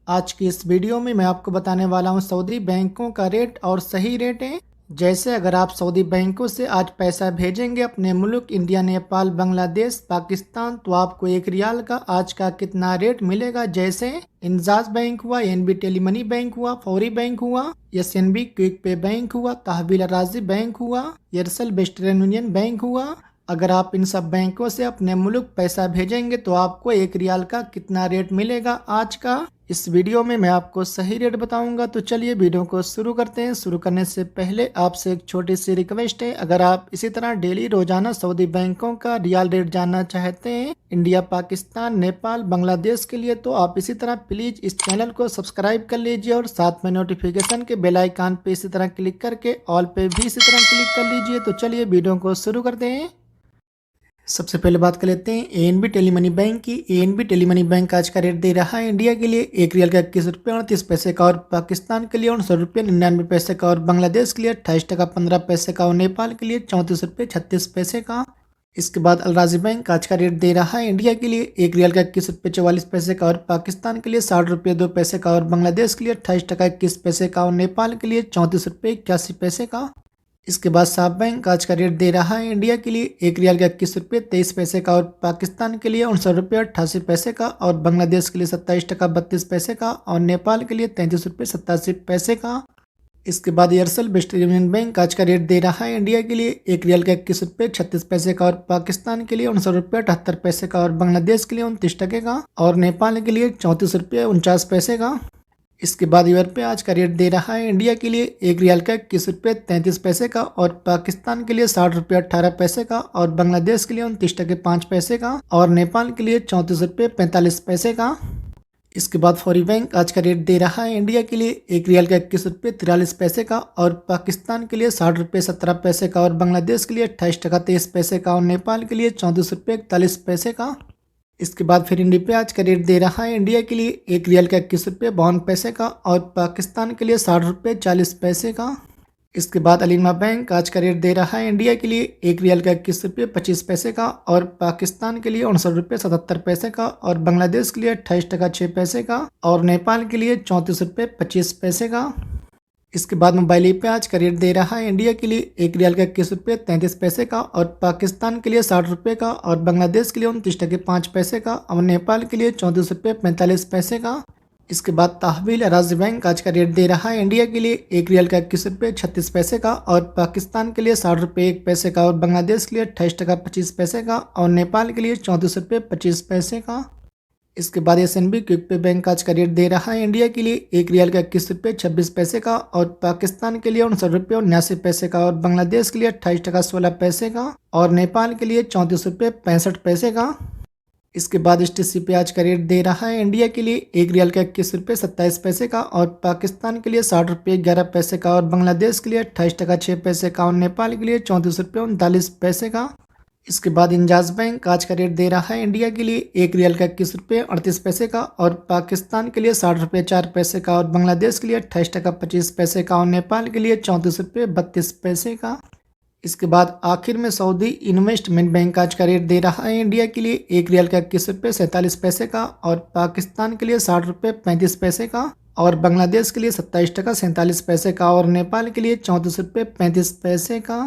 आज की इस वीडियो में मैं आपको बताने वाला हूं सऊदी बैंकों का रेट और सही रेट है। जैसे अगर आप सऊदी बैंकों से आज पैसा भेजेंगे अपने मुल्क इंडिया, नेपाल, बांग्लादेश, पाकिस्तान, तो आपको एक रियाल का आज का कितना रेट मिलेगा। जैसे इंजाज बैंक हुआ, एनबी टेलीमनी बैंक हुआ, फौरी बैंक हुआ, एसएनबी क्विक पे बैंक हुआ, तहवील राजी बैंक हुआ, एयरसेल वेस्टर्न यूनियन बैंक हुआ। अगर आप इन सब बैंकों से अपने मुल्क पैसा भेजेंगे तो आपको एक रियाल का कितना रेट मिलेगा आज का, इस वीडियो में मैं आपको सही रेट बताऊंगा। तो चलिए वीडियो को शुरू करते हैं। शुरू करने से पहले आपसे एक छोटी सी रिक्वेस्ट है, अगर आप इसी तरह डेली रोजाना सऊदी बैंकों का रियाल रेट जानना चाहते हैं इंडिया, पाकिस्तान, नेपाल, बांग्लादेश के लिए, तो आप इसी तरह प्लीज इस चैनल को सब्सक्राइब कर लीजिए और साथ में नोटिफिकेशन के बेल आइकन पे इसी तरह क्लिक करके ऑल पे भी इसी तरह क्लिक कर लीजिए। तो चलिए वीडियो को शुरू करते हैं। सबसे पहले बात कर लेते हैं एएनबी टेलीमनी बैंक की। एएनबी टेलीमनी बैंक आज का रेट दे रहा है इंडिया के लिए एक रियल का 21 रुपये 38 पैसे का, और पाकिस्तान के लिए 69 रुपये 99 पैसे का, और बांग्लादेश के लिए 28 टका 15 पैसे का, और नेपाल के लिए 34 रुपये 36 पैसे का। इसके बाद अलराजी बैंक आज का रेट दे रहा है इंडिया के लिए एक रियल का 21 रुपये 44 पैसे का, और पाकिस्तान के लिए 60 रुपये 2 पैसे का, और बांग्लादेश के लिए 28 टका 21 पैसे का, और नेपाल के लिए 34 रुपये 81 पैसे का। इसके बाद साफ बैंक आज का रेट दे रहा है इंडिया के लिए एक रियाल का 21 रुपये 23 पैसे का, और पाकिस्तान के लिए 59 रुपये 88 पैसे का, और बांग्लादेश के लिए 27 टका 32 पैसे का, और नेपाल के लिए 33 रुपये 87 पैसे का। इसके बाद एयरसेल वेस्टर्न यूनियन बैंक आज का रेट दे रहा है इंडिया के लिए एक रियाल का 21 रुपये 36 पैसे का, और पाकिस्तान के लिए 59 रुपये 78 पैसे का, और बांग्लादेश के लिए 29 टके का, और नेपाल के लिए 34 रुपये 49 पैसे का। इसके बाद यूआर पे आज का रेट दे रहा है इंडिया के लिए एक रियाल का 21 रुपये 33 पैसे का, और पाकिस्तान के लिए 60 रुपये 18 पैसे का, और बांग्लादेश के लिए 29 टके 5 पैसे का, और नेपाल के लिए 34 रुपये 45 पैसे का। इसके बाद फौरी बैंक आज का रेट दे रहा है इंडिया के लिए एक रियाल का 21 रुपये 43 पैसे का, और पाकिस्तान के लिए 60 रुपये 17 पैसे का, और बांग्लादेश के लिए 28 टका 23 पैसे का, और नेपाल के लिए 34 रुपये 41 पैसे का। इसके बाद फिर इंडी पे आज का रेट दे रहा है इंडिया के लिए एक रियल का 21 रुपये 52 पैसे का, और पाकिस्तान के लिए 60 रुपये 40 पैसे का। इसके बाद अलीमा बैंक आज का रेट दे रहा है इंडिया के लिए एक रियल का 21 रुपये 25 पैसे का, और पाकिस्तान के लिए 59 रुपये 77 पैसे का, और बांग्लादेश के लिए 28 टका 6 पैसे का, और नेपाल के लिए 34 रुपये 25 पैसे का। इसके बाद मोबाइल ऐप पे आज का रेट दे रहा है इंडिया के लिए एक रियाल का 21 रुपये 33 पैसे का, और पाकिस्तान के लिए 60 रुपये का, और बांग्लादेश के लिए 29 टके 5 पैसे का, और नेपाल के लिए 34 रुपये 45 पैसे का। इसके बाद तहवील राजी बैंक आज का रेट दे रहा है इंडिया के लिए एक रियाल का 21 रुपये 36 पैसे का, और पाकिस्तान के लिए 60 रुपये 1 पैसे का, और बांग्लादेश के लिए 28 टका 25 पैसे का, और नेपाल के लिए 34 रुपये 25 पैसे का। इसके बाद एसएनबी क्विक पे बैंक आज का रेट दे रहा है इंडिया के लिए एक रियाल का 21 रुपये 26 पैसे का, और पाकिस्तान के लिए 59 रुपये 79 पैसे का, और बांग्लादेश के लिए 28 टका 16 पैसे का, और नेपाल के लिए 34 रुपये 65 पैसे का। इसके बाद एचटीसी पे आज का रेट दे रहा है इंडिया के लिए एक रियाल का 21 रुपये 27 पैसे का, और पाकिस्तान के लिए 60 रुपये 11 पैसे का, और बांग्लादेश के लिए 28 टका 6 पैसे का, और नेपाल के लिए 34 रुपये 39 पैसे का। इसके बाद इंजाज बैंक आज का रेट दे रहा है इंडिया के लिए एक रियल का 21 रुपये 38 पैसे का, और पाकिस्तान के लिए 60 रुपये 4 पैसे का, और बांग्लादेश के लिए 28 टका 25 पैसे का, और नेपाल के लिए 34 रुपये 32 पैसे का। इसके बाद आखिर में सऊदी इन्वेस्टमेंट बैंक आज का रेट दे रहा है इंडिया के लिए एक रियल का 21 रुपये 47 पैसे का, और पाकिस्तान के लिए 60 रुपये 35 पैसे का, और बांग्लादेश के लिए 27 टका 47 पैसे का, और नेपाल के लिए 34 रुपये 35 पैसे का।